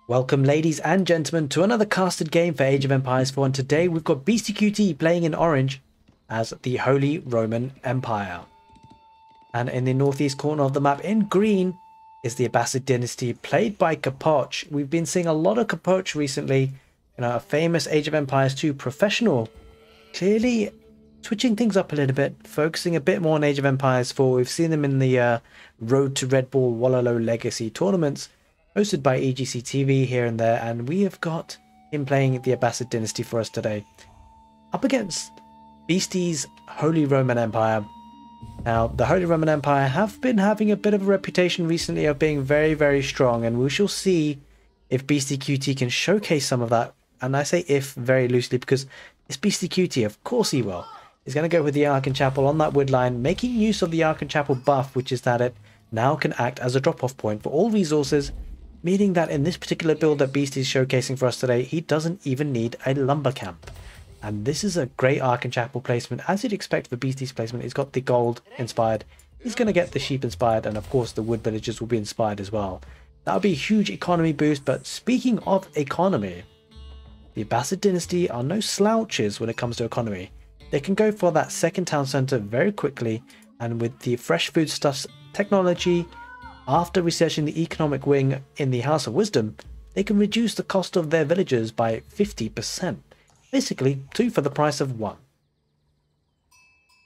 Welcome ladies and gentlemen to another casted game for Age of Empires 4, and today we've got beastyqt playing in orange as the Holy Roman Empire. And in the northeast corner of the map in green is the Abbasid dynasty played by Capoch. We've been seeing a lot of Capoch recently, a famous Age of Empires 2 professional, clearly switching things up a little bit, focusing a bit more on Age of Empires 4. We've seen them in the Road to Red Ball Wallaloo Legacy tournaments, hosted by EGC TV here and there, and we have got him playing the Abbasid dynasty for us today, up against Beastie's Holy Roman Empire. Now, the Holy Roman Empire have been having a bit of a reputation recently of being very, very strong, and we shall see if beastyqt can showcase some of that. And I say if very loosely because it's beastyqt, of course he will. He's going to go with the Archon Chapel on that wood line, making use of the Archon Chapel buff, which is that it now can act as a drop-off point for all resources, meaning that in this particular build that Beastie is showcasing for us today, he doesn't even need a lumber camp. And this is a great Archon Chapel placement, as you'd expect for Beastie's placement. He's got the gold inspired, he's going to get the sheep inspired, and of course the wood villagers will be inspired as well. That'll be a huge economy boost. But speaking of economy, the Abbasid dynasty are no slouches when it comes to economy. They can go for that second town centre very quickly, and with the fresh foodstuffs technology, after researching the economic wing in the House of Wisdom, they can reduce the cost of their villagers by 50%. Basically, 2 for the price of 1.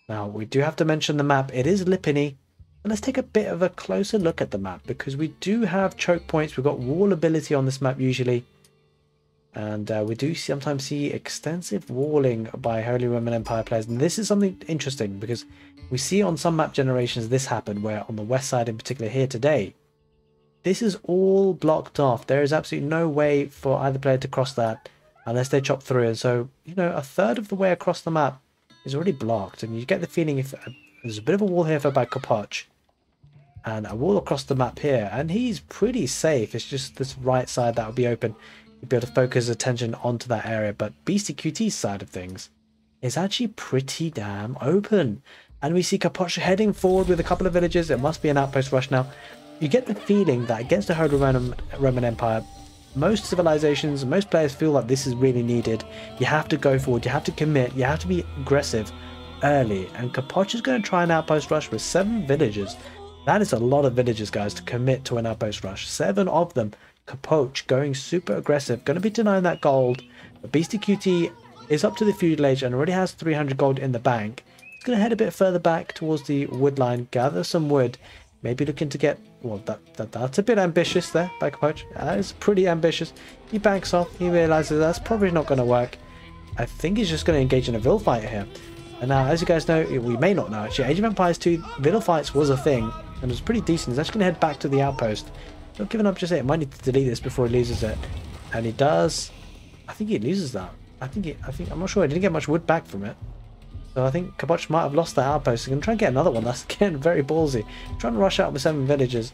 Now, we do have to mention the map. It is Lipany. And let's take a bit of a closer look at the map, because we do have choke points. We've got wall ability on this map usually. And we do sometimes see extensive walling by Holy Roman Empire players. And this is something interesting, because we see on some map generations this happen, where on the west side in particular here today, this is all blocked off. There is absolutely no way for either player to cross that unless they chop through. And so, a third of the way across the map is already blocked. And you get the feeling if there's a bit of a wall here for by Capoch, and a wall across the map here, and he's pretty safe. It's just this right side that will be open. You'll be able to focus attention onto that area. But beastyqt's side of things is actually pretty damn open. And we see Capoch heading forward with a couple of villagers. It must be an outpost rush now. You get the feeling that against the Holy Roman Empire, most civilizations, most players feel like this is really needed. You have to go forward, you have to commit, you have to be aggressive early. And Capoch is going to try an outpost rush with 7 villagers. That is a lot of villagers, guys, to commit to an outpost rush. 7 of them. Capoch going super aggressive, going to be denying that gold. But beastyqt is up to the feudal age and already has 300 gold in the bank. He's going to head a bit further back towards the wood line, gather some wood, maybe looking to get, well, that's a bit ambitious there by Capoch. That is pretty ambitious. He banks off, he realizes that's probably not going to work. I think he's just going to engage in a vil fight here. And now, as you guys know, we may not know actually, Age of Empires 2 vil fights was a thing and it was pretty decent. He's actually going to head back to the outpost. Not giving up just yet. Might need to delete this before he loses it, and he does. I think he loses that. I'm not sure. He didn't get much wood back from it, so I think Capoch might have lost that outpost. He's going to try and get another one. That's again very ballsy. Trying to rush out with 7 villagers.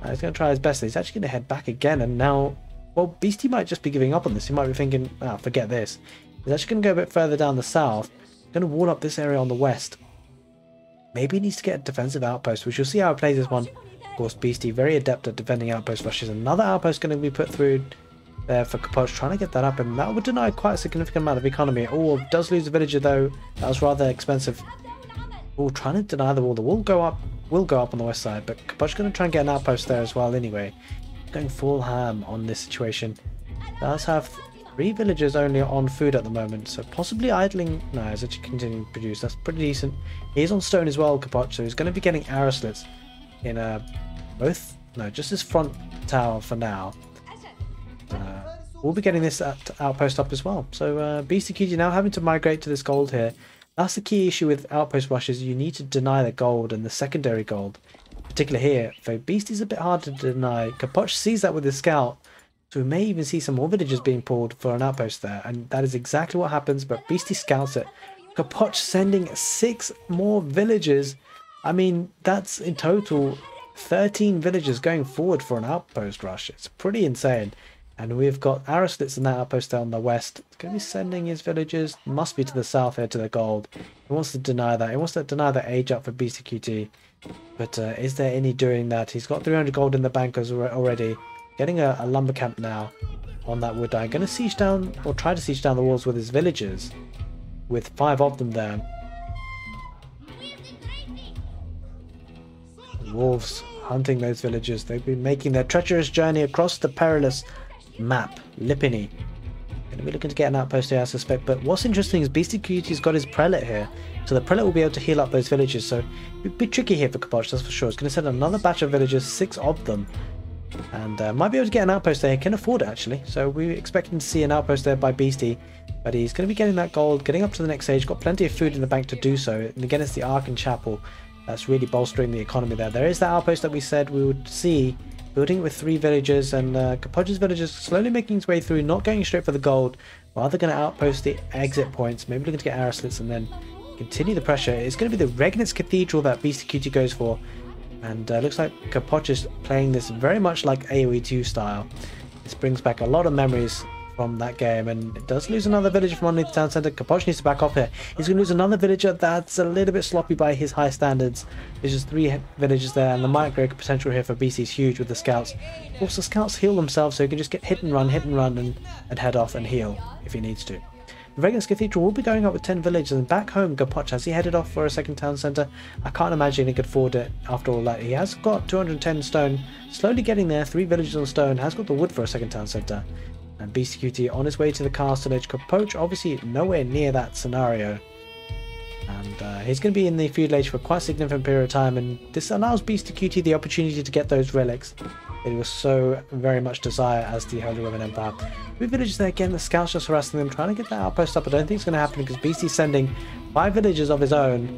He's going to try his best. He's actually going to head back again, and now, well, Beastie might just be giving up on this. He might be thinking, ah, forget this. He's actually going to go a bit further down the south. He's going to wall up this area on the west. Maybe he needs to get a defensive outpost. We shall see how he plays this one. Of course, Beastie very adept at defending outpost rushes. Another outpost going to be put through there for Capoch, trying to get that up, and that would deny quite a significant amount of economy. Oh, does lose a villager though. That was rather expensive. Oh, trying to deny the wall. The wall will go up on the west side, but Capoch going to try and get an outpost there as well anyway. Going full ham on this situation. Does have 3 villagers only on food at the moment, so possibly idling. No, he's actually continuing to produce. That's pretty decent. He's on stone as well, Capoch, so he's going to be getting arrow slits in just this front tower for now. We'll be getting this outpost up as well. So beastyqt now having to migrate to this gold here. That's the key issue with outpost rushes. You need to deny the gold and the secondary gold, particularly here. For Beastie's a bit hard to deny. Capoch sees that with his scout, so we may even see some more villagers being pulled for an outpost there, and that is exactly what happens. But Beastie scouts it. Capoch sending 6 more villagers. I mean, that's in total 13 villagers going forward for an outpost rush. It's pretty insane. And we've got arrow slits in that outpost there on the west. It's going to be sending his villagers, must be to the south here to the gold. He wants to deny that. He wants to deny the age up for beastyqt. But is there any doing that? He's got 300 gold in the bank already. Getting a lumber camp now on that wood dye. Going to siege down, or try to siege down the walls with his villagers. With 5 of them there. Wolves hunting those villagers. They've been making their treacherous journey across the perilous map, Lipany. Going to be looking to get an outpost here, I suspect. But what's interesting is beastyqt's got his prelate here. So the prelate will be able to heal up those villagers. So it'd be tricky here for capoch, that's for sure. It's going to send another batch of villagers, 6 of them. And might be able to get an outpost there. He can afford it, actually. So we're expecting to see an outpost there by Beastie. But he's going to be getting that gold, getting up to the next stage. Got plenty of food in the bank to do so. And again, it's the Ark and Chapel that's really bolstering the economy there. There is that outpost that we said we would see. Building it with 3 villagers. And capoch's villagers slowly making his way through. Not going straight for the gold. Rather going to outpost the exit points. Maybe looking to get arrow slits and then continue the pressure. It's going to be the Regnitz Cathedral that beastyqt goes for. And looks like capoch is playing this very much like Aoe4 style. This brings back a lot of memories from that game, and it does lose another villager from underneath the town centre. Capoch needs to back off here. He's going to lose another villager that's a little bit sloppy by his high standards. There's just 3 villagers there, and the micro potential here for BC is huge with the scouts. Also, scouts heal themselves, so he can just get hit and run, and head off and heal if he needs to. The Regnitz Cathedral will be going up with 10 villagers, and back home capoch, has he headed off for a second town centre? I can't imagine he could afford it after all that. He has got 210 stone, slowly getting there, 3 villagers on stone, has got the wood for a second town centre. And beastyqt on his way to the castle edge. Capoch obviously nowhere near that scenario. And he's going to be in the feudal age for quite a significant period of time, and this allows beastyqt the opportunity to get those relics that he was so very much desire as the Holy Roman Empire. 3 villagers there again, the scouts just harassing them, trying to get that outpost up. I don't think it's going to happen because Beastie's sending 5 villagers of his own.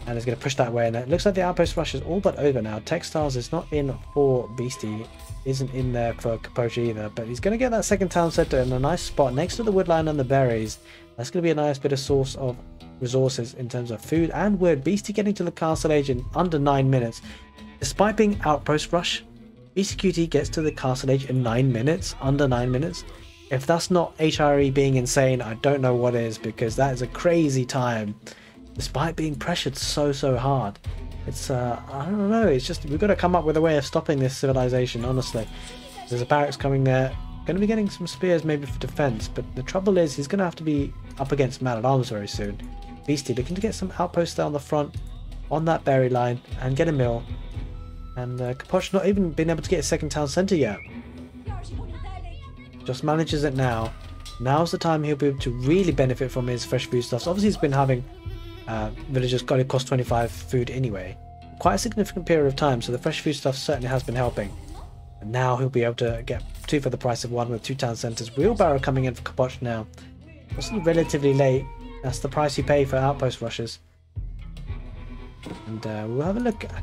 And he's going to push that way, and it looks like the outpost rush is all but over now. Textiles is not in for Beastie, isn't in there for capoch either, but he's going to get that second town centre in a nice spot next to the woodline and the berries. That's going to be a nice bit of source of resources in terms of food and wood. Beastie getting to the castle age in under 9 minutes. Despite being outpost rush, beastyqt gets to the castle age in 9 minutes, under 9 minutes. If that's not HRE being insane, I don't know what is, because that is a crazy time. Despite being pressured so hard. It's I don't know, it's just we've got to come up with a way of stopping this civilization, honestly. There's a barracks coming there. Going to be getting some spears maybe for defense, but the trouble is he's going to have to be up against man-at-arms very soon. Beastie looking to get some outposts there on the front, on that berry line, and get a mill. And capoch not even been able to get a second town centre yet. Just manages it now. Now's the time he'll be able to really benefit from his fresh food stuffs. Obviously he's been having villagers got to cost 25 food anyway. Quite a significant period of time, so the fresh food stuff certainly has been helping. And now he'll be able to get 2 for the price of 1 with 2 town centres. Wheelbarrow coming in for capoch now. Obviously relatively late. That's the price you pay for outpost rushes. And we'll have a look. I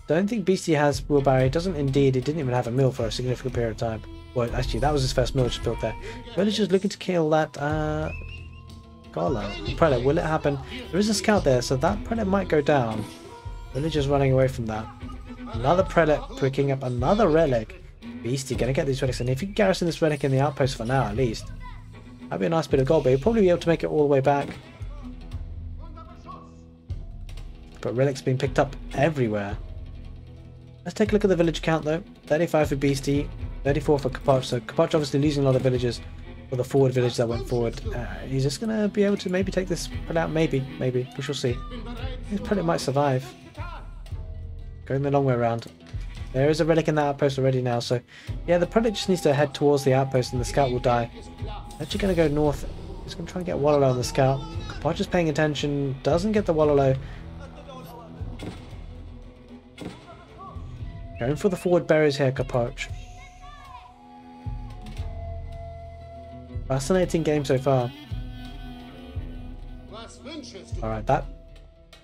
don't think Beastie has wheelbarrow. He doesn't indeed. He didn't even have a mill for a significant period of time. Well, actually, that was his first mill just built there. Villagers looking to kill that prelate. Will it happen? There is a scout there, so that prelate might go down. Villagers running away from that. Another prelate picking up another relic. Beastie gonna get these relics, and if you can garrison this relic in the outpost for now at least, that'd be a nice bit of gold, but he'll probably be able to make it all the way back. But relics being picked up everywhere. Let's take a look at the village count though. 35 for Beastie, 34 for capoch. So capoch obviously losing a lot of villagers for the forward village that went forward. He's just going to be able to maybe take this prelate out. Maybe. We shall see. This prelate might survive. Going the long way around. There is a relic in that outpost already now. So yeah, the prelate just needs to head towards the outpost and the scout will die. Actually going to go north. He's going to try and get Wallalow on the scout. Capoch is paying attention. Doesn't get the Wallalow. Going for the forward berries here, capoch. Fascinating game so far. Alright, that.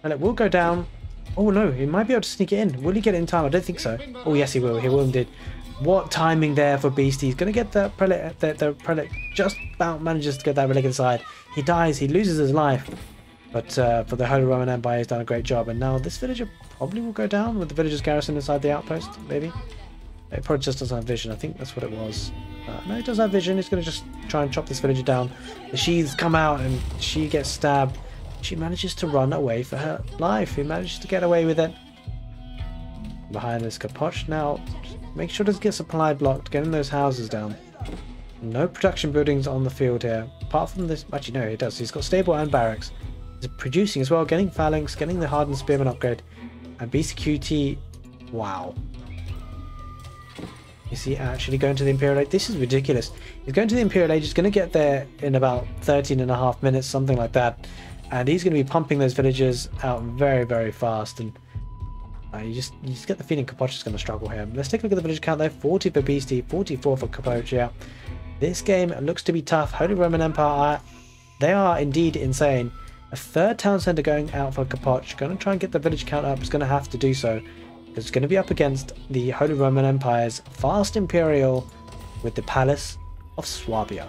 And it will go down. Oh no, he might be able to sneak it in. Will he get it in time? I don't think so. Oh yes, he will. He will indeed. What timing there for Beastie. He's going to get the prelate. The prelate just about manages to get that relic inside. He dies. He loses his life. But for the Holy Roman Empire, he's done a great job. And now this villager probably will go down with the villagers garrison inside the outpost, maybe. It probably just doesn't have vision. I think that's what it was. No, it does have vision. He's going to just try and chop this villager down. The sheaths come out and she gets stabbed. She manages to run away for her life. He manages to get away with it. Behind this capoch now, Make sure to get supply blocked, getting those houses down. No production buildings on the field here. Apart from this, actually no, he does. He's got stable and barracks. He's producing as well, getting phalanx, getting the hardened spearman upgrade. And beastyqt, wow. Is he actually going to the Imperial Age? This is ridiculous. He's going to the Imperial Age. He's going to get there in about 13.5 minutes, something like that. And he's going to be pumping those villagers out very, very fast. And you just get the feeling Capoch is going to struggle here. Let's take a look at the village count there. 40 for Beastie, 44 for Capoch, yeah. This game looks to be tough. Holy Roman Empire, they are indeed insane. A third town centre going out for Capoch. Going to try and get the village count up. It's going to have to do so. It's going to be up against the Holy Roman Empire's fast imperial with the Palace of Swabia.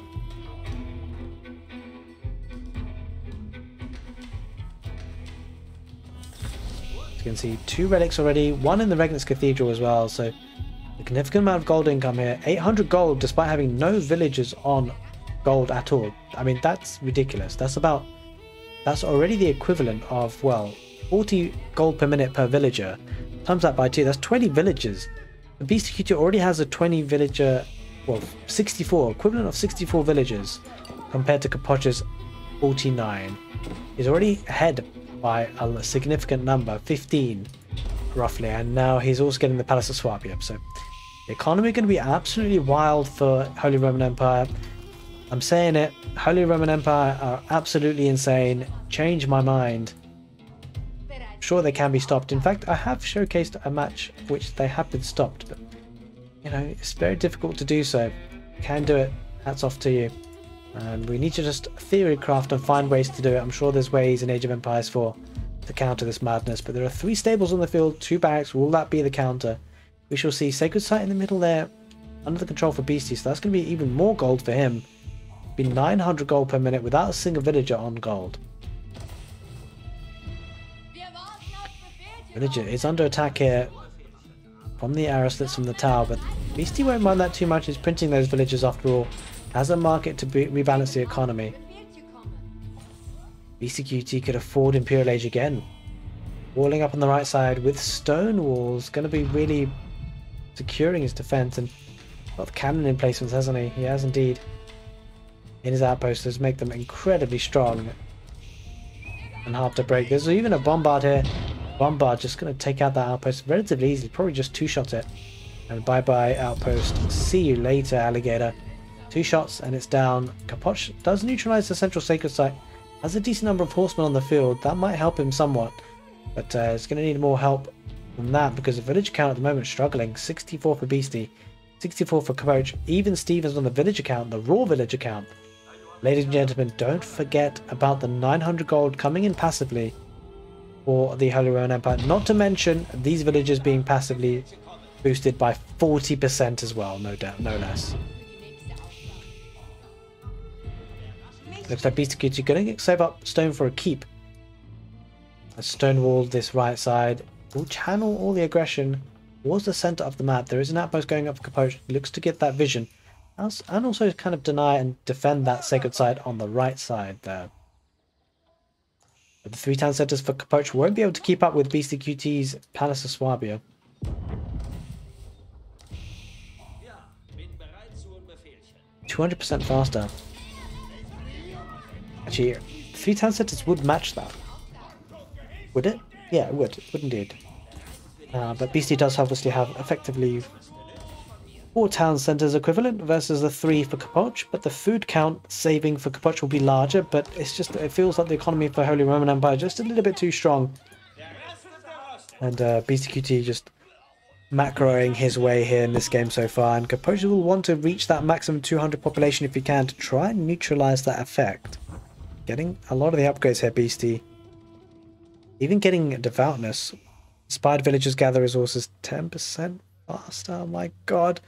As you can see, 2 relics already, 1 in the Regnant's Cathedral as well, so a significant amount of gold income here. 800 gold despite having no villagers on gold at all. I mean, that's ridiculous. That's already the equivalent of, well, 40 gold per minute per villager. Times that by 2, that's 20 villagers. The beastyqt already has a 20 villager, well, 64, equivalent of 64 villagers compared to Capoch's 49. He's already ahead by a significant number, 15 roughly, and now he's also getting the Palace of Swabia. So the economy is going to be absolutely wild for Holy Roman Empire. I'm saying it, Holy Roman Empire are absolutely insane. Change my mind. Sure, they can be stopped. In fact, I have showcased a match which they have been stopped, but you know, it's very difficult to do so. You can do it, hats off to you. And we need to just theory craft and find ways to do it. I'm sure there's ways in Age of Empires 4 to counter this madness, but there are 3 stables on the field, 2 barracks. Will that be the counter? We shall see. Sacred Site in the middle there, under the control for Beastie, so that's going to be even more gold for him. Be 900 gold per minute without a single villager on gold. Villager is under attack here from the arrow slits from the tower, but Beastie won't mind that too much. He's printing those villagers after all. Has a market to rebalance the economy. beastyqt could afford Imperial Age again. Walling up on the right side with stone walls. Going to be really securing his defense, and got the cannon emplacements, hasn't he? He has indeed. In his outposts, make them incredibly strong and hard to break. There's even a bombard here. Bombard just going to take out that outpost relatively easily. Probably just 2-shot it. And bye-bye outpost. See you later, alligator. 2 shots and it's down. Capoch does neutralize the central sacred site. Has a decent number of horsemen on the field. That might help him somewhat. But it's going to need more help from that because the village count at the moment is struggling. 64 for Beastie. 64 for Capoch. Even Stevens on the village account, the raw village account. Ladies and gentlemen, don't forget about the 900 gold coming in passively for the Holy Roman Empire. Not to mention these villagers being passively boosted by 40% as well, no doubt, no less. Looks like beastyqt are going to save up stone for a keep. A stone wall this right side will channel all the aggression towards the center of the map. There is an outpost going up for Capoch. Looks to get that vision. And also kind of deny and defend that sacred site on the right side there. But the 3 town centers for Capoch won't be able to keep up with beastyqt's Palace of Swabia. %200 faster. Actually, 3 town centers would match that. Would it? Yeah, it would. It would indeed. But Beastie does obviously have effectively 4 town centers equivalent versus the 3 for Capoch, but the food count saving for Capoch will be larger, but it's just, it feels like the economy for Holy Roman Empire just a little bit too strong. And beastyqt just macroing his way here in this game so far, and Capoch will want to reach that maximum 200 population if he can to try and neutralize that effect. Getting a lot of the upgrades here, Beastie. Even getting devoutness. Inspired villagers gather resources 10% faster. Oh my god.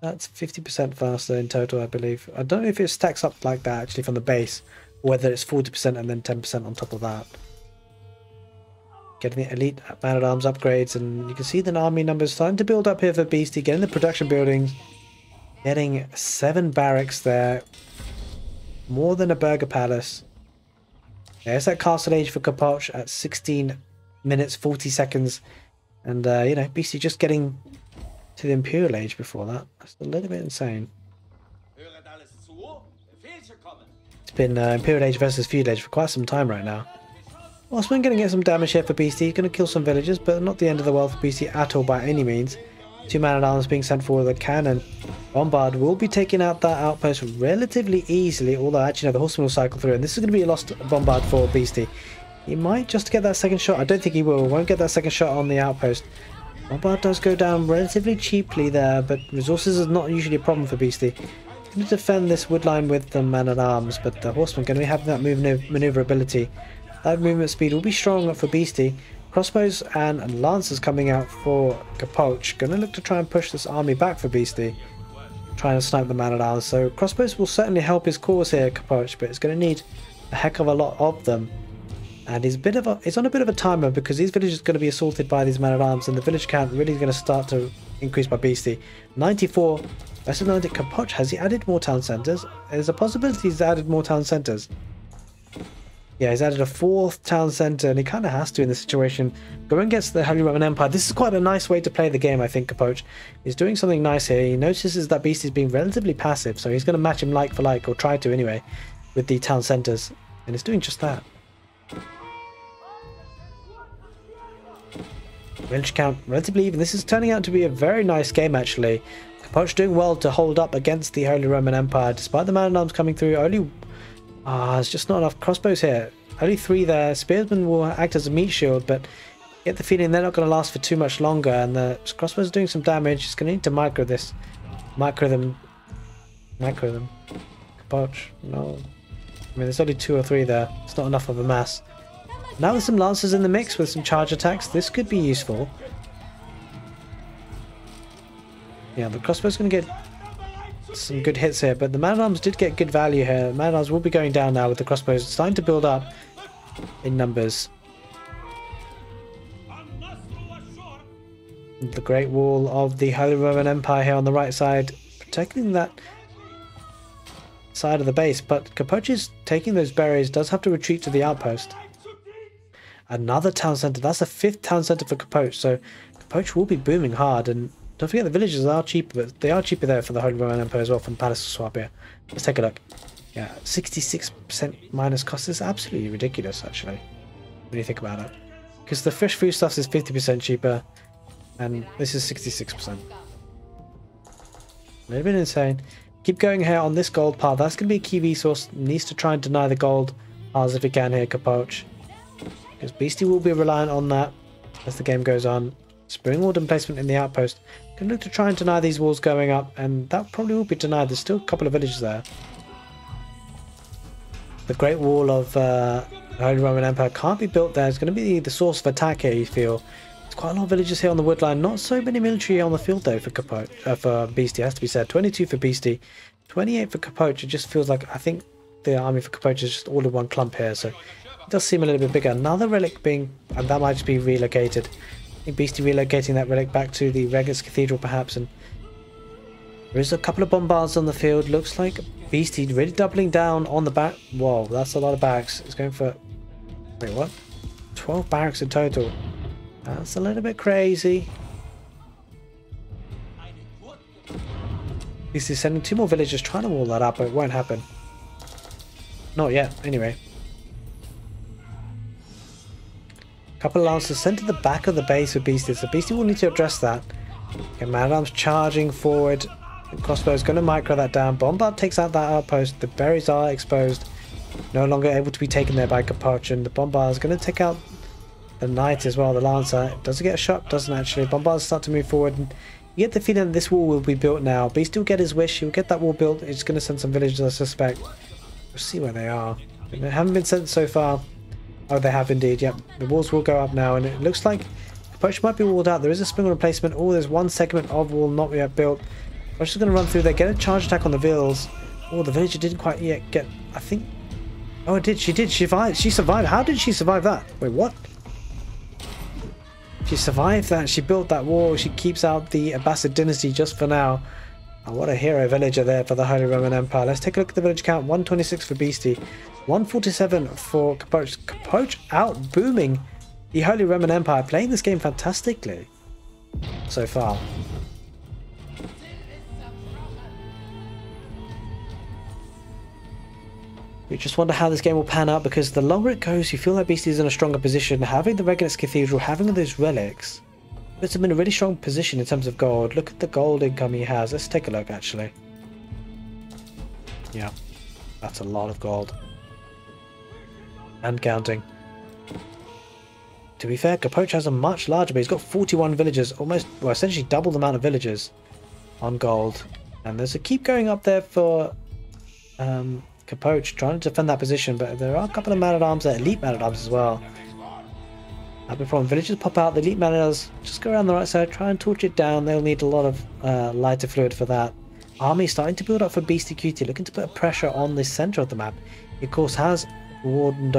That's 50% faster in total, I believe. I don't know if it stacks up like that actually from the base, or whether it's 40% and then 10% on top of that. Getting the elite man-at-arms upgrades, and you can see the army numbers starting to build up here for Beastie, getting the production buildings, getting 7 barracks there, more than a burger palace. There's that castle age for Capoch at 16 minutes 40 seconds, and you know, Beastie just getting to the Imperial Age before that. That's a little bit insane. It's been Imperial Age versus Feudal Age for quite some time right now. Osman going to get some damage here for Beastie. He's going to kill some villagers, but not the end of the world for Beastie at all by any means. 2 man-at-arms being sent forward with a cannon. Bombard will be taking out that outpost relatively easily, although actually no, the horseman will cycle through, and this is going to be a lost bombard for Beastie. He might just get that second shot. I don't think he will. Won't get that second shot on the outpost. Bombard does go down relatively cheaply there, but resources is not usually a problem for Beastie. He's going to defend this wood line with the man-at-arms, but the horseman going to be having that maneuverability. That movement speed will be strong for Beastie. Crossbows and lancers coming out for Capoch. Going to look to try and push this army back for Beastie. Trying to snipe the man-at-arms. So crossbows will certainly help his cause here, Capoch, but it's going to need a heck of a lot of them. And he's on a bit of a timer because these villages are going to be assaulted by these man-at-arms, and the village count really is going to start to increase by Beastie. 94 versus 90. Capoch, has he added more town centres? There's a possibility he's added more town centres. Yeah, he's added a 4th town centre, and he kind of has to in this situation. Going against the Holy Roman Empire, this is quite a nice way to play the game, I think, Capoch. He's doing something nice here. He notices that Beastie's being relatively passive, so he's going to match him like for like, or try to anyway, with the town centres. And he's doing just that. Village count relatively even. This is turning out to be a very nice game, actually. Capoch doing well to hold up against the Holy Roman Empire, despite the man-at-arms coming through. Only it's just not enough crossbows here. Only 3 there. Spearsmen will act as a meat shield, but get the feeling they're not going to last for too much longer. And the crossbows are doing some damage. It's going to need to micro this. Micro them. Capoch. No. I mean, there's only 2 or 3 there. It's not enough of a mass. Now with some lancers in the mix with some charge attacks, this could be useful. Yeah, the crossbow's going to get some good hits here, but the man-at-arms did get good value here. The man-at-arms will be going down now with the crossbows starting to build up in numbers. The Great Wall of the Holy Roman Empire here on the right side, protecting that side of the base, but Capoch is taking those berries, does have to retreat to the outpost. Another town centre, that's a 5th town centre for Capoch, so Capoch will be booming hard, and don't forget the villages are cheaper, but they are cheaper there for the Holy Roman Empire as well from Palace of Swabia. Let's take a look. Yeah, 66% minus cost is absolutely ridiculous, actually, when you think about it. Because the fish foodstuffs is 50% cheaper, and this is 66%. A little bit insane. Keep going here on this gold path. That's going to be a key resource. Needs to try and deny the gold paths if he can here, Capoch. Because Beastie will be reliant on that as the game goes on. Spring Warden placement in the outpost. Can look to try and deny these walls going up, and that probably will be denied. There's still a couple of villages there. The Great Wall of the Holy Roman Empire can't be built there. It's going to be the source of attack here, you feel. There's quite a lot of villages here on the woodline. Not so many military on the field though for Capoch, for Beastie, has to be said. 22 for Beastie, 28 for Capoch. It just feels like, I think the army for Capoch is just all in one clump here, so it does seem a little bit bigger. Another relic being, and that might just be relocated. I think Beastie relocating that relic back to the Regis Cathedral perhaps, and there is a couple of bombards on the field. Looks like Beastie really doubling down on the back. Whoa, that's a lot of barracks. It's going for, wait, what? 12 barracks in total. That's a little bit crazy. Beastie's sending 2 more villagers trying to wall that up, but it won't happen. Not yet, anyway. Couple of lancers sent to the back of the base with Beastie, so Beastie will need to address that. Okay, man-at-arms charging forward. The crossbow is going to micro that down. Bombard takes out that outpost. The berries are exposed. No longer able to be taken there by Capoch, and the bombard is going to take out the knight as well, the lancer. Does it get a shot? Doesn't actually. Bombards start to move forward, and you get the feeling that this wall will be built now. Beastie will get his wish. He'll get that wall built. He's going to send some villagers, I suspect. We'll see where they are. They haven't been sent so far. Oh, they have indeed, yep. The walls will go up now, and it looks like Capoch might be walled out. There is a spring replacement. Oh, there's one segment of wall not yet built. Capoch is going to run through there, get a charge attack on the vills. Oh, the villager didn't quite yet get, I think... Oh, it did. She did. She survived. She survived. How did she survive that? Wait, what? She survived that. She built that wall. She keeps out the Abbasid dynasty just for now. Oh, what a hero villager there for the Holy Roman Empire. Let's take a look at the village count. 126 for Beastie. 147 for Capoch. Capoch out booming the Holy Roman Empire. Playing this game fantastically so far. We just wonder how this game will pan out, because the longer it goes, you feel like Beastie is in a stronger position. Having the Regenet's Cathedral, having those relics, puts him in a really strong position in terms of gold. Look at the gold income he has. Let's take a look, actually. Yeah, that's a lot of gold. And counting. To be fair, Capoch has a much larger, but he's got 41 villagers, almost, well, essentially double the amount of villagers on gold. And there's a keep going up there for Capoch, trying to defend that position, but there are a couple of man-at-arms there, elite man-at-arms as well. That'd be a problem. Villagers pop out, the elite man-at-arms just go around the right side, try and torch it down. They'll need a lot of lighter fluid for that. Army starting to build up for beastyqt, looking to put pressure on the centre of the map. He, of course, has cordoned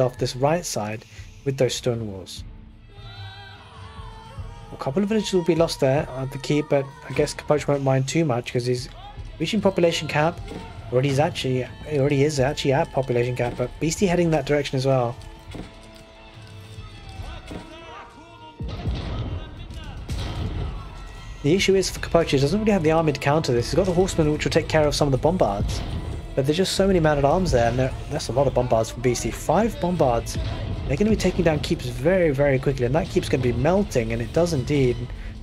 off this right side with those stone walls. A couple of villages will be lost there at the keep, but I guess Capoch won't mind too much because he's reaching population cap. He already is actually at population cap, but Beastie heading that direction as well. The issue is for Capoch, he doesn't really have the army to counter this. He's got the horsemen, which will take care of some of the bombards, but there's just so many man-at-arms there, and that's a lot of bombards from Beastie. 5 bombards. They're going to be taking down keeps very, very quickly, and that keep's going to be melting, and it does indeed.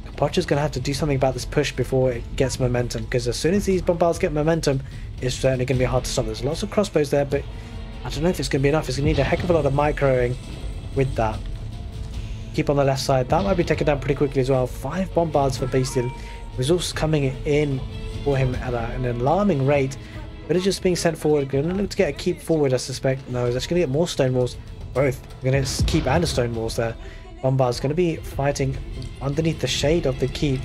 Capoch is going to have to do something about this push before it gets momentum, because as soon as these bombards get momentum, it's certainly going to be hard to stop. There's lots of crossbows there, but I don't know if it's going to be enough. It's going to need a heck of a lot of microing with that. Keep on the left side. That might be taken down pretty quickly as well. 5 bombards for Beastie. Resources coming in for him at an alarming rate. Villagers being sent forward. Going to look to get a keep forward, I suspect. No, he's actually going to get more stone walls. Both. We're going to keep and a stone walls there. Bombard's going to be fighting underneath the shade of the keep.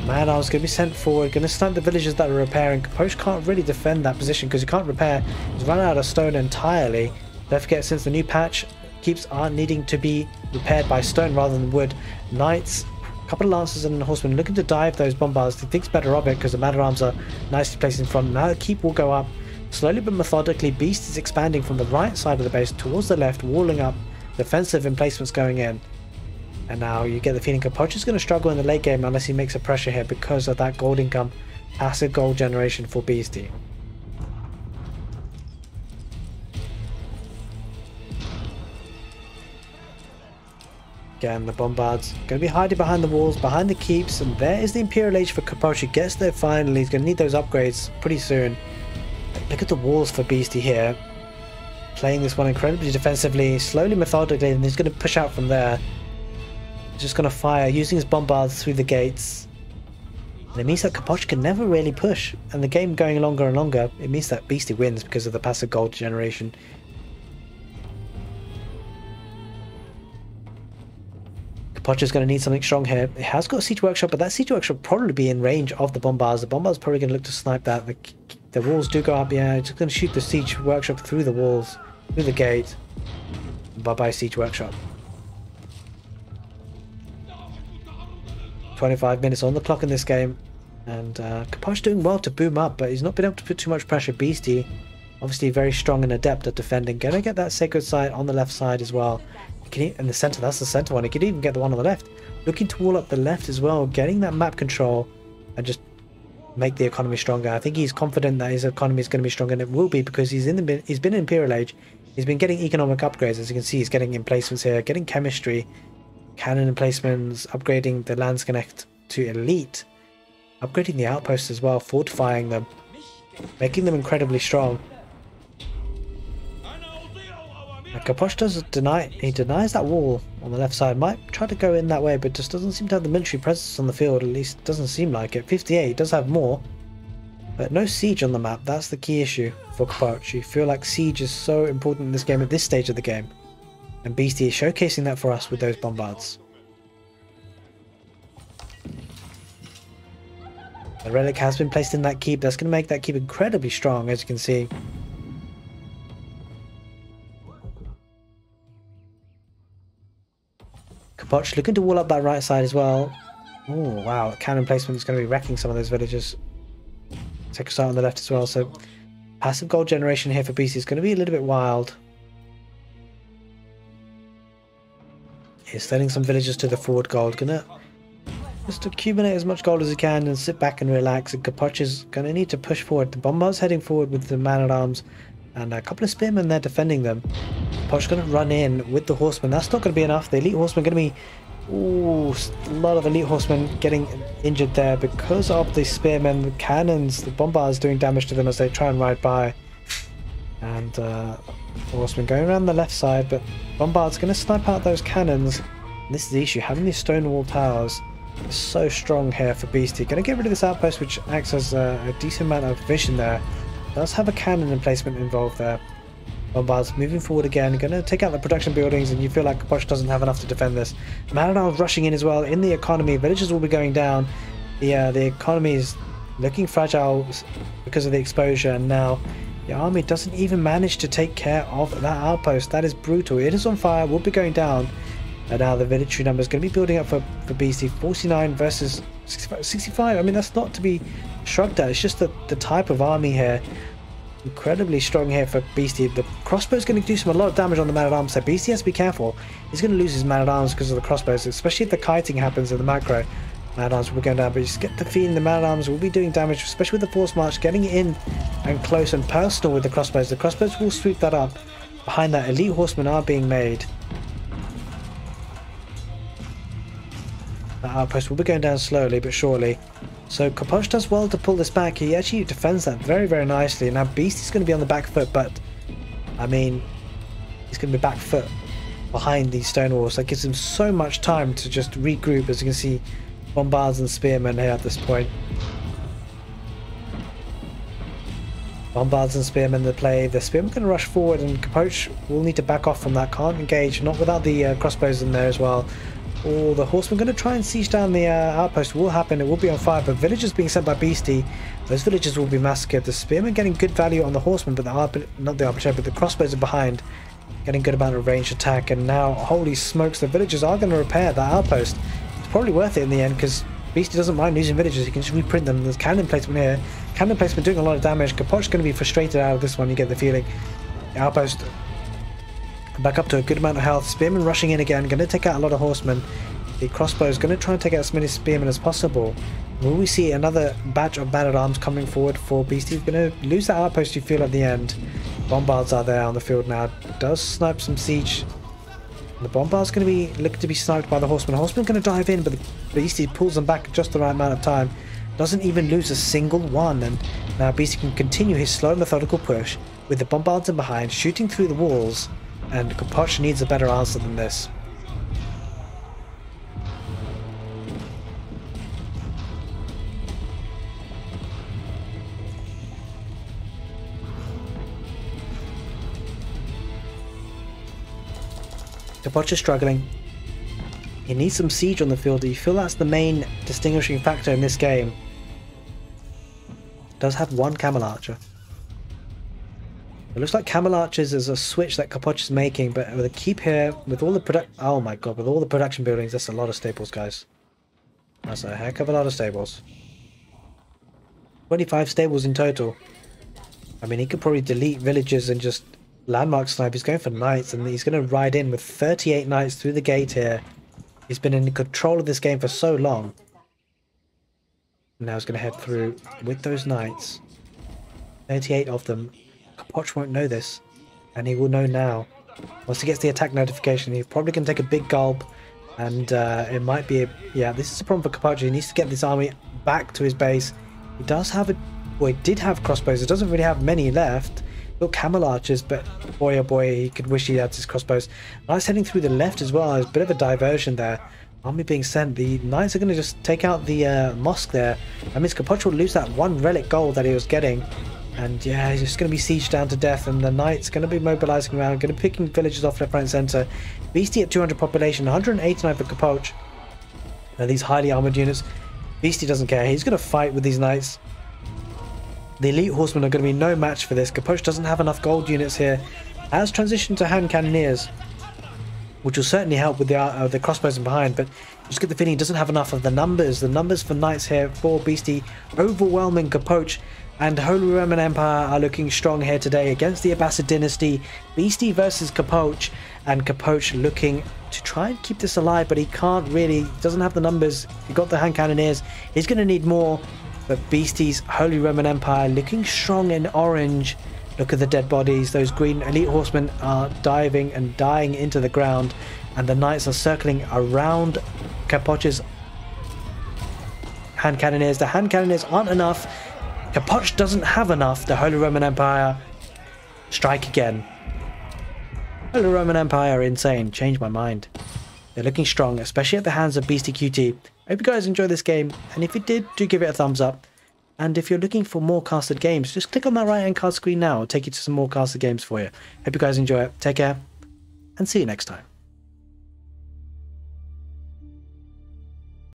Man-at-arms going to be sent forward. Going to snipe the villagers that are repairing. Capoch can't really defend that position because he can't repair. He's run out of stone entirely. Don't forget, since the new patch, keeps are needing to be repaired by stone rather than wood. Knights, a couple of lancers and horsemen looking to dive those bombards. He thinks better of it because the man-at-arms are nicely placed in front. Now the keep will go up. Slowly but methodically, Beast is expanding from the right side of the base towards the left, walling up, defensive emplacements going in. And now you get the feeling Capoch is going to struggle in the late game unless he makes a pressure here because of that gold income, passive gold generation for Beastie. Again, the bombards going to be hiding behind the walls, behind the keeps, and there is the Imperial Age for Capoch. He gets there finally. He's going to need those upgrades pretty soon. Look at the walls for Beastie here. Playing this one incredibly defensively, slowly, methodically, and he's going to push out from there. He's just going to fire, using his bombards through the gates. And it means that Capoch can never really push. And the game going longer and longer, it means that Beastie wins because of the passive gold generation. Capoch is going to need something strong here. It has got a siege workshop, but that siege workshop will probably be in range of the bombards. The bombards probably going to look to snipe that. The walls do go up, yeah. It's going to shoot the siege workshop through the walls, through the gate. Bye-bye siege workshop. 25 minutes on the clock in this game, and Capoch doing well to boom up, but he's not been able to put too much pressure. Beastie, obviously very strong and adept at defending. Gonna get that sacred site on the left side as well. In the center, that's the center one. He could even get the one on the left. Looking to wall up the left as well, getting that map control and just make the economy stronger. I think he's confident that his economy is going to be stronger, and it will be because he's been in Imperial Age. He's been getting economic upgrades, as you can see. He's getting emplacements here, getting chemistry, cannon emplacements, upgrading the lands connect to elite, upgrading the outposts as well, fortifying them, making them incredibly strong. Capoch denies that wall on the left side. Might try to go in that way, but just doesn't seem to have the military presence on the field. At least doesn't seem like it. 58 does have more, but no siege on the map. That's the key issue for Capoch. You feel like siege is so important in this game at this stage of the game, and Beastie is showcasing that for us with those bombards. The relic has been placed in that keep. That's going to make that keep incredibly strong, as you can see. Capoch looking to wall up that right side as well. Oh wow, cannon placement is going to be wrecking some of those villagers. Take a start on the left as well, so passive gold generation here for Beastie is going to be a little bit wild. He's sending some villagers to the forward gold, gonna just accumulate as much gold as he can and sit back and relax, and Capoch is going to need to push forward. The bombard's heading forward with the man-at-arms. And a couple of spearmen there defending them. Capoch going to run in with the horsemen. That's not going to be enough. The elite horsemen going to be... Ooh, a lot of elite horsemen getting injured there because of the spearmen, the cannons, the bombards doing damage to them as they try and ride by. And horsemen going around the left side, but bombards going to snipe out those cannons. And this is the issue, having these stone wall towers is so strong here for Beastie. Going to get rid of this outpost, which acts as a decent amount of vision there. Does have a cannon emplacement involved there. Bombards moving forward again, going to take out the production buildings, and you feel like Capoch doesn't have enough to defend this. Man-at-arms rushing in as well. In the economy, villages will be going down. The economy is looking fragile because of the exposure, and now the army doesn't even manage to take care of that outpost. That is brutal. It is on fire, will be going down. And now the military number is going to be building up for Beastie. 49 versus 65. I mean, that's not to be shrugged at. It's just the type of army here. Incredibly strong here for Beastie. The crossbow is going to do a lot of damage on the man-at-arms, so Beastie has to be careful. He's going to lose his man-at-arms because of the crossbows, especially if the kiting happens in the macro. Man-at-arms will be going down, but you just get the feeling the man-at-arms will be doing damage, especially with the force march, getting in and close and personal with the crossbows. The crossbows will sweep that up. Behind that, elite horsemen are being made. That outpost will be going down slowly but surely. So Capoch does well to pull this back. He actually defends that very, very nicely. Now Beastie's going to be on the back foot, but I mean, he's going to be back foot behind these stone walls. That gives him so much time to just regroup. As you can see, bombards and spearmen here at this point. Bombards and spearmen in the play. The spearmen going to rush forward, and Capoch will need to back off from that. Can't engage, not without the crossbows in there as well. Oh, the horsemen going to try and siege down the outpost. Will happen. It will be on fire, but villagers being sent by Beastie. Those villagers will be massacred. The spearmen getting good value on the horsemen, but not the archer, but the crossbows are behind, getting good amount of ranged attack. And now, holy smokes, the villagers are going to repair that outpost. It's probably worth it in the end because Beastie doesn't mind losing villagers. He can just reprint them. There's cannon placement here. Cannon placement doing a lot of damage. Capoch's going to be frustrated out of this one. You get the feeling. The outpost back up to a good amount of health. Spearmen rushing in again, going to take out a lot of horsemen. The crossbow is going to try and take out as many spearmen as possible. Will we see another batch of man-at-arms coming forward for Beastie? He's going to lose that outpost, you feel, at the end. Bombards are there on the field now. Does snipe some siege. The bombard's going to be looking to be sniped by the horsemen. The horseman's going to dive in, but the Beastie pulls them back just the right amount of time. Doesn't even lose a single one, and now Beastie can continue his slow, methodical push with the bombards in behind, shooting through the walls. And Capoch needs a better answer than this. Capoch is struggling. He needs some siege on the field. You feel that's the main distinguishing factor in this game. Does have one camel archer. It looks like camel archers is a switch that Capoch is making, but with a keep here, with all the oh my god, with all the production buildings, that's a lot of staples, guys. That's a heck of a lot of stables. 25 stables in total. I mean, he could probably delete villages and just landmark snipe. He's going for knights, and he's going to ride in with 38 knights through the gate here. He's been in control of this game for so long. Now he's going to head through with those knights. 38 of them. Capoch won't know this, and he will know now. Once he gets the attack notification, he's probably going to take a big gulp, and it might be yeah, this is a problem for Capoch. He needs to get this army back to his base. He does have he did have crossbows. He doesn't really have many left. Built camel archers, but boy oh boy, he could wish he had his crossbows. Knights heading through the left as well. There's a bit of a diversion there. Army being sent. The knights are going to just take out the mosque there. That means Capoch will lose that one relic gold that he was getting. And yeah, he's just going to be sieged down to death, and the knights going to be mobilizing around, going to be picking villages off left, right and center. Beastie at 200 population, 189 for Capoch. Now these highly armored units, Beastie doesn't care. He's going to fight with these knights. The elite horsemen are going to be no match for this. Capoch doesn't have enough gold units here. Has transitioned to hand cannoneers, which will certainly help with the crossbows in behind, but just get the feeling he doesn't have enough of the numbers. The numbers for knights here for Beastie overwhelming Capoch. And Holy Roman Empire are looking strong here today against the Abbasid dynasty. Beastie versus Capoch, and Capoch looking to try and keep this alive, but he can't really. He doesn't have the numbers. He got the hand cannoneers. He's going to need more. But Beastie's Holy Roman Empire looking strong in orange. Look at the dead bodies. Those green elite horsemen are diving and dying into the ground, and the knights are circling around Capoch's hand cannoneers. The hand cannoneers aren't enough. Capoch doesn't have enough. The Holy Roman Empire strike again. Holy Roman Empire, insane. Changed my mind. They're looking strong, especially at the hands of beastyqt. I hope you guys enjoyed this game, and if you did, do give it a thumbs up. And if you're looking for more casted games, just click on that right hand card screen now. It'll take you to some more casted games for you. Hope you guys enjoy it. Take care, and see you next time.